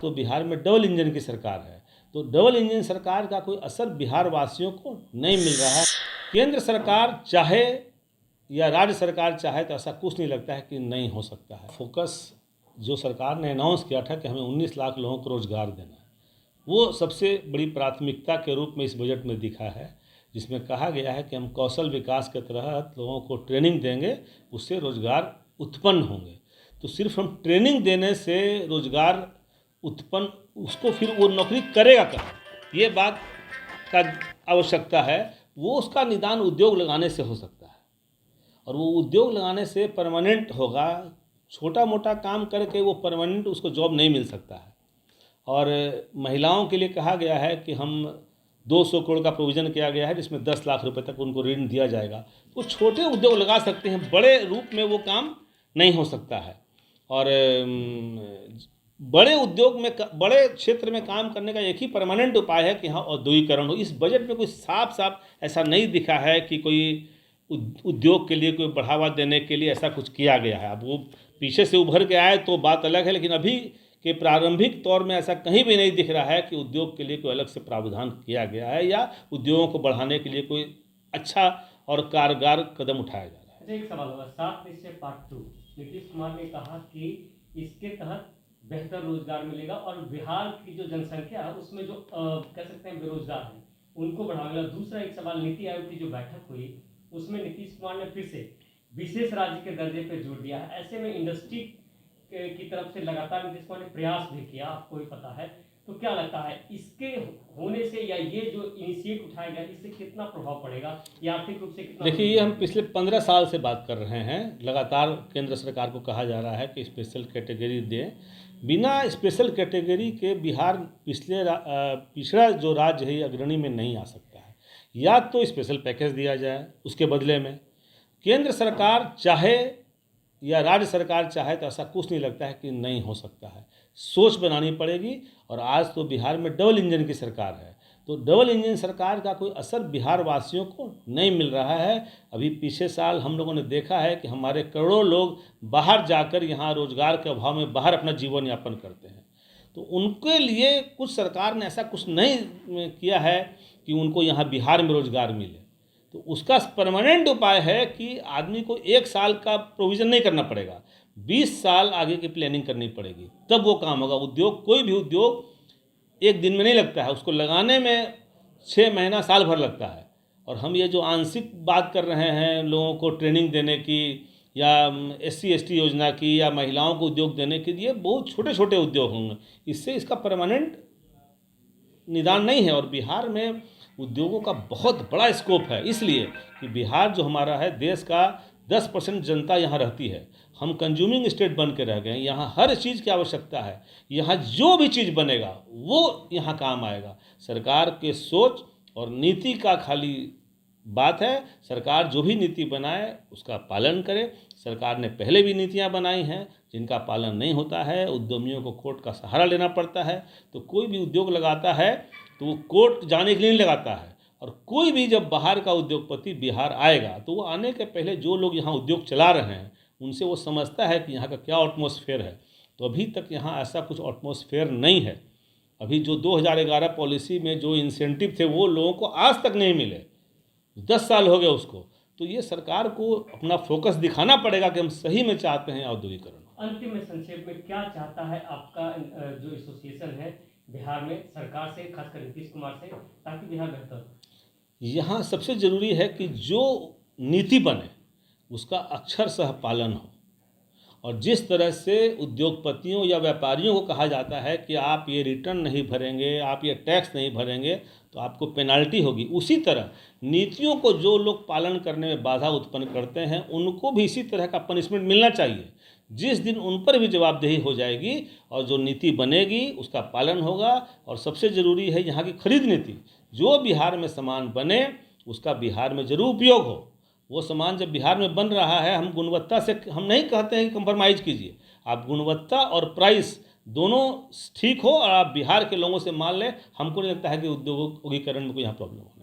तो बिहार में double engine की सरकार है, तो डबल इंजन सरकार का कोई असर बिहार वासियों को नहीं मिल रहा है। केंद्र सरकार चाहे या राज्य सरकार चाहे तो ऐसा कुछ नहीं लगता है कि नहीं हो सकता है। फोकस जो सरकार ने अनाउंस किया था कि हमें 19 लाख लोगों को रोजगार देना है, वो सबसे बड़ी प्राथमिकता के रूप में इस बजट में दिखा है, जिसमें कहा गया है कि हम कौशल विकास के तहत लोगों को ट्रेनिंग देंगे, उससे रोजगार उत्पन्न होंगे। तो सिर्फ हम ट्रेनिंग देने से रोजगार उत्पन्न, उसको फिर वो नौकरी करेगा कहाँ, ये बात का आवश्यकता है। वो उसका निदान उद्योग लगाने से हो सकता है, और वो उद्योग लगाने से परमानेंट होगा। छोटा मोटा काम करके वो परमानेंट उसको जॉब नहीं मिल सकता है। और महिलाओं के लिए कहा गया है कि हम 200 करोड़ का प्रोविज़न किया गया है, जिसमें 10 लाख रुपए तक उनको ऋण दिया जाएगा। तो छोटे उद्योग लगा सकते हैं, बड़े रूप में वो काम नहीं हो सकता है। और बड़े उद्योग में, बड़े क्षेत्र में काम करने का एक ही परमानेंट उपाय है कि यहाँ औद्योगिकरण हो। इस बजट में कोई साफ साफ ऐसा नहीं दिखा है कि कोई उद्योग के लिए कोई बढ़ावा देने के लिए ऐसा कुछ किया गया है। अब वो पीछे से उभर के आए तो बात अलग है, लेकिन अभी के प्रारंभिक तौर में ऐसा कहीं भी नहीं दिख रहा है कि उद्योग के लिए कोई अलग से प्रावधान किया गया है या उद्योगों को बढ़ाने के लिए कोई अच्छा और कारगर कदम उठाया जा रहा है। अच्छा, एक सवाल होगा, 7 निश्चय पार्ट 2, नीतीश कुमार ने कहा कि इसके तहत बेहतर रोजगार मिलेगा और बिहार की जो जनसंख्या है उसमें जो कह सकते हैं बेरोजगार है उनको बढ़ावा मिलेगा। दूसरा एक सवाल, नीति आयोग की जो बैठक हुई उसमें नीतीश कुमार ने फिर से विशेष राज्य के दर्जे पर जोर दिया है। ऐसे में इंडस्ट्री की तरफ से लगातार नीतीश कुमार ने प्रयास भी किया, आपको भी पता है। तो क्या लगता है इसके होने से या ये जो इनिशिएट उठाया गया इससे कितना प्रभाव पड़ेगा या आर्थिक रूप से कितना? देखिए, ये हम पिछले 15 साल से बात कर रहे हैं। लगातार केंद्र सरकार को कहा जा रहा है कि स्पेशल कैटेगरी दें। बिना स्पेशल कैटेगरी के बिहार पिछड़ा जो राज्य है अग्रणी में नहीं आ सकता है। या तो स्पेशल पैकेज दिया जाए, उसके बदले में केंद्र सरकार चाहे या राज्य सरकार चाहे तो ऐसा कुछ नहीं लगता है कि नहीं हो सकता है। सोच बनानी पड़ेगी। और आज तो बिहार में डबल इंजन की सरकार है, तो डबल इंजन सरकार का कोई असर बिहार वासियों को नहीं मिल रहा है। अभी पिछले साल हम लोगों ने देखा है कि हमारे करोड़ों लोग बाहर जाकर यहाँ रोजगार के अभाव में बाहर अपना जीवन यापन करते हैं। तो उनके लिए कुछ सरकार ने ऐसा कुछ नहीं किया है कि उनको यहाँ बिहार में रोजगार मिले। तो उसका परमानेंट उपाय है कि आदमी को 1 साल का प्रोविज़न नहीं करना पड़ेगा, 20 साल आगे की प्लानिंग करनी पड़ेगी, तब वो काम होगा। उद्योग, कोई भी उद्योग एक दिन में नहीं लगता है, उसको लगाने में 6 महीना साल भर लगता है। और हम ये जो आंशिक बात कर रहे हैं लोगों को ट्रेनिंग देने की या SC ST योजना की या महिलाओं को उद्योग देने के लिए, बहुत छोटे छोटे उद्योग होंगे, इससे इसका परमानेंट निदान नहीं है। और बिहार में उद्योगों का बहुत बड़ा स्कोप है, इसलिए कि बिहार जो हमारा है, देश का 10% जनता यहाँ रहती है। हम कंज्यूमिंग स्टेट बन के रह गए हैं। यहाँ हर चीज़ की आवश्यकता है। यहाँ जो भी चीज़ बनेगा वो यहाँ काम आएगा। सरकार के सोच और नीति का खाली बात है। सरकार जो भी नीति बनाए उसका पालन करे। सरकार ने पहले भी नीतियाँ बनाई हैं जिनका पालन नहीं होता है, उद्यमियों को कोर्ट का सहारा लेना पड़ता है। तो कोई भी उद्योग लगाता है तो वो कोर्ट जाने के लिए नहीं लगाता है। और कोई भी जब बाहर का उद्योगपति बिहार आएगा तो वो आने के पहले जो लोग यहाँ उद्योग चला रहे हैं उनसे वो समझता है कि यहाँ का क्या एटमॉस्फेयर है। तो अभी तक यहाँ ऐसा कुछ एटमॉस्फेयर नहीं है। अभी जो 2011 पॉलिसी में जो इंसेंटिव थे वो लोगों को आज तक नहीं मिले, 10 साल हो गए उसको। तो ये सरकार को अपना फोकस दिखाना पड़ेगा कि हम सही में चाहते हैं औद्योगिकरण। अंतिम में संक्षेप में क्या चाहता है आपका जो एसोसिएशन है बिहार में सरकार से, खासकर नीतीश कुमार से, ताकि बिहार बेहतर हो? यहाँ सबसे ज़रूरी है कि जो नीति बने उसका अक्षरशः पालन हो। और जिस तरह से उद्योगपतियों या व्यापारियों को कहा जाता है कि आप ये रिटर्न नहीं भरेंगे, आप ये टैक्स नहीं भरेंगे तो आपको पेनाल्टी होगी, उसी तरह नीतियों को जो लोग पालन करने में बाधा उत्पन्न करते हैं उनको भी इसी तरह का पनिशमेंट मिलना चाहिए। जिस दिन उन पर भी जवाबदेही हो जाएगी और जो नीति बनेगी उसका पालन होगा। और सबसे ज़रूरी है यहाँ की खरीद नीति, जो बिहार में सामान बने उसका बिहार में जरूर उपयोग हो। वो सामान जब बिहार में बन रहा है, हम गुणवत्ता से, हम नहीं कहते हैं कि कंप्रोमाइज़ कीजिए, आप गुणवत्ता और प्राइस दोनों ठीक हो और आप बिहार के लोगों से मान लें, हमको नहीं लगता है कि उद्योगीकरण में कोई यहाँ प्रॉब्लम हो।